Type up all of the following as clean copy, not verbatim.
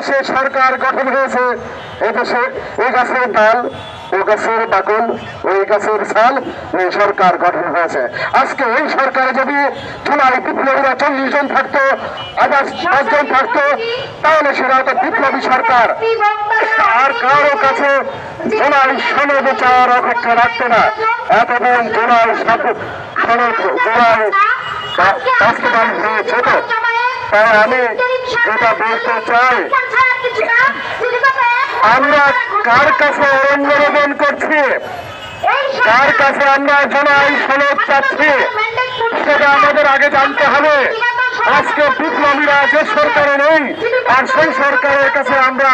এদেশে সরকার গঠন হয়েছে, এদেশে এই গাছের ডাল, ও গাছের বাকল, ওই গাছের ছাল, এই সরকার গঠন হয়েছে। আজকে এই সরকারে যদি জুলাই বিপ্লবীরা 40 জন থাকতো, আবার 5 জন থাকতো, তাহলে সেটা হয়তো বিপ্লবী সরকার। আর কারো কাছে জুলাই সনদ চাওয়ার অপেক্ষা রাখতো না। এতদিন জুলাই সনদ জুলাই বাস্তবায়ন হয়েছে। তো তাই আমি যেটা বলতে চাই, আমরা কার কাছে অনুমোদন করছি, কার কাছে আমরা জুলাই সনদ চাচ্ছি, সেটা আমাদের আগে জানতে হবে। আজকে বিপ্লবীরা যে সরকারে নেই, আর সেই সরকারের কাছে আমরা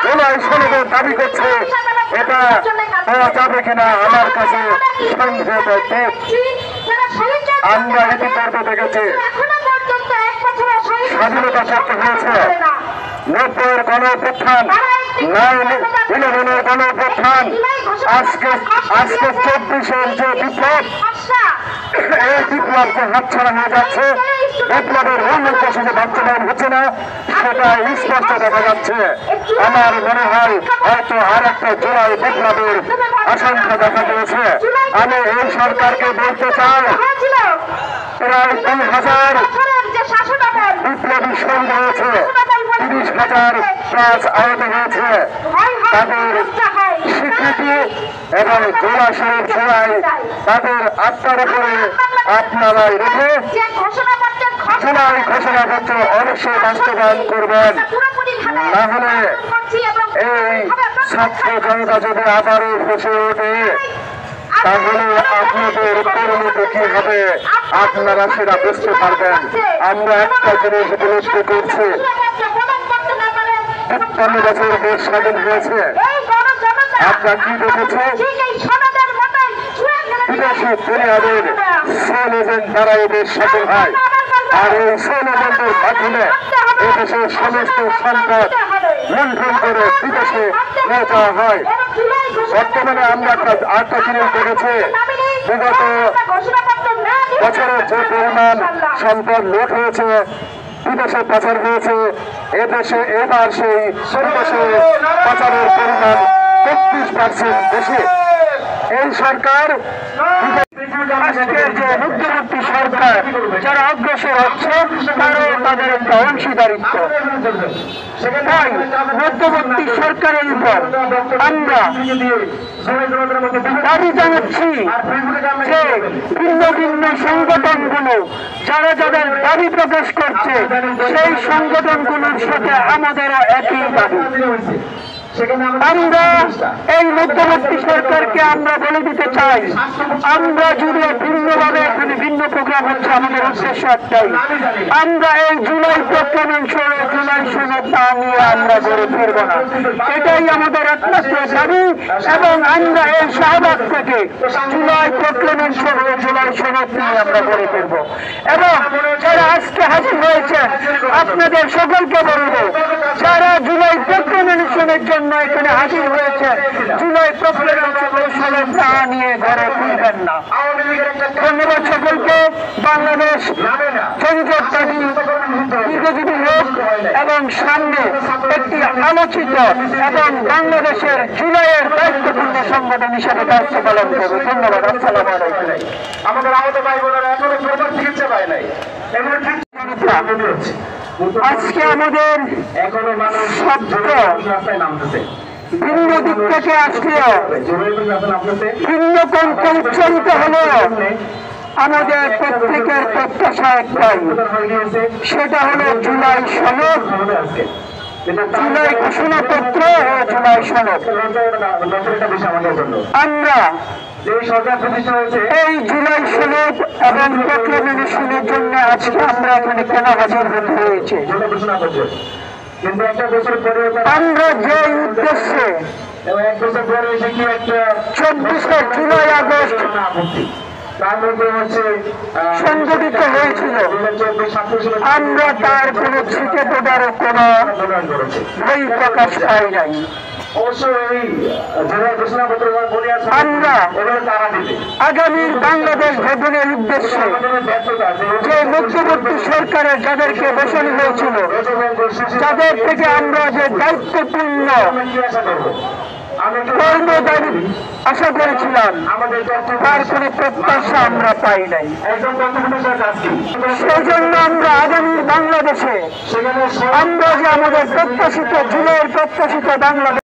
জুলাই সনদের দাবি করছি, এটা পাওয়া যাবে কিনা আমার কাছে সন্দেহ। আমরা ইতিপূর্বে দেখেছি স্বাধীনতা প্রাপ্ত হয়েছে 90-এর গণঅভ্যুত্থান, 9/11-এর গণঅভ্যুত্থান, আজকে 24-এর যে বিপ্লব, এই বিপ্লব যে হাতছাড়া হয়ে যাচ্ছে, বিপ্লবের মূল উদ্দেশ্য যে বাস্তবায়ন হচ্ছে না, সেটা স্পষ্ট দেখা যাচ্ছে। আমার মনে হয় হয়তো আর একটা জুলাই বিপ্লবের আশঙ্কা দেখা দিয়েছে। আমি এই সরকারকে বলতে চাই, প্রায় 2,000 বিপ্লবী শহীদ হয়েছে, 30,000 প্লাস আহত হয়েছে। তাদের স্বীকৃতি এবং জলাশয়ের সবাই তাদের আত্মার উপরে আপনারাই রেখে জুলাই ঘোষণাপত্র অবশ্যই বাস্তবায়ন করবেন। না হলে এই ছাত্র জনতা যদি আবারও বসে ওঠে, তাহলে আপনাদের পরিণতি কি হবে আপনারা সেটা বুঝতে পারবেন। আমরা একটা জিনিস উপলব্ধি করছি, 53 বছর দেশ স্বাধীন হয়েছে। আমরা কি দেখেছি, বিদেশি দুনিয়াদের সেল এজেন্ট দ্বারা এই দেশ স্বাধীন হয়, আর এই সেল এজেন্টের মাধ্যমে এদেশের সমস্ত সম্পদ লুণ্ঠন করে বিদেশে নিয়ে যাওয়া হয়। বর্তমানে আমরা আরেকটা জিনিস দেখেছি, বিগত বছরের যে পরিমাণ সম্পদ লুট হয়েছে, বিদেশে পাচার হয়েছে, এদেশে এবার সেই বিদেশে পাচারের পরিমাণ 33% বেশি। এই সরকার আজকের যে মধ্যবর্তী সরকার যারা অগ্রসর হচ্ছে, তারও তাদের একটা অংশীদারিত্ব। তাই মধ্যবর্তী সরকারের উপর আমরা দাবি জানাচ্ছি যে ভিন্ন ভিন্ন সংগঠনগুলো যারা যাদের দাবি প্রকাশ করছে, সেই সংগঠনগুলোর সাথে আমাদেরও একই দাবি। আমরা এই মধ্যবর্তী সরকারকে আমরা বলে দিতে চাই, আমরা যদি ভিন্নভাবে এখানে ভিন্ন প্রোগ্রাম হচ্ছে, আমাদের উদ্দেশ্য একটাই, আমরা এই জুলাই প্রক্লেমেশন জুলাই সনদ না নিয়ে আমরা গড়ে ফিরব না। এটাই আমাদের একমাত্র দাবি। এবং আমরা এই শাহবাগ থেকে জুলাই প্রক্লেমেশন ও জুলাই সনদ নিয়ে আমরা গড়ে ফিরব। এবং যারা আজকে হাজির হয়েছে, আপনাদের সকলকে বলবো, যারা জুলাই প্রক্লেমেশনের জন্য এখানে হাজির হয়েছে, জুলাই প্রক্লেমেশন না নিয়ে ঘরে ফিরবেন না। ধন্যবাদ সকলকে। বাংলাদেশ জনজাতি দীর্ঘজীবী হোক এবং সামনে একটি আলোচিত এবং বাংলাদেশের জুলাইয়ের দায়িত্বপূর্ণ সংগঠন হিসেবে দায়িত্ব পালন করবে। ধন্যবাদ। আসসালামু আলাইকুম। আমাদের আহত ভাই বোনেরা এখনো প্রপার চিকিৎসা পায় নাই। আজকে আমাদের শব্দ ভিন্ন দিক থেকে আসলেও, ভিন্ন কণ্ঠে উচ্চারিত হলেও আমাদের প্রত্যেকের প্রত্যাশা একটাই, সেটা হলো জুলাই সনদ, জুলাই ঘোষণাপত্র ও জুলাই সনদ। আমরা এই জুলাই সনদ এবং প্রক্লেমেশনের জন্য আজকে আমরা এখানে কেন হাজির হতে হয়েছে, আমরা যে উদ্দেশ্যে 24শে জুলাই আগস্ট সংগঠিত হয়েছিল, আমরা তার কোন ছিটে পড়ার কোন বই প্রকাশ পাই নাই। আমরা আগামীর বাংলাদেশ গঠনের উদ্দেশ্যে যে মধ্যবর্তী সরকারের যাদেরকে বসানো হয়েছিল, যাদের থেকে আমরা যে দায়িত্বপূর্ণ কর্মদায়ী আশা করেছিলাম, তার কোন প্রত্যাশা আমরা পাই নাই। সেই জন্য আমরা আগামীর বাংলাদেশে আমরা যে আমাদের প্রত্যাশিত জুলাইয়ের প্রত্যাশিত বাংলাদেশ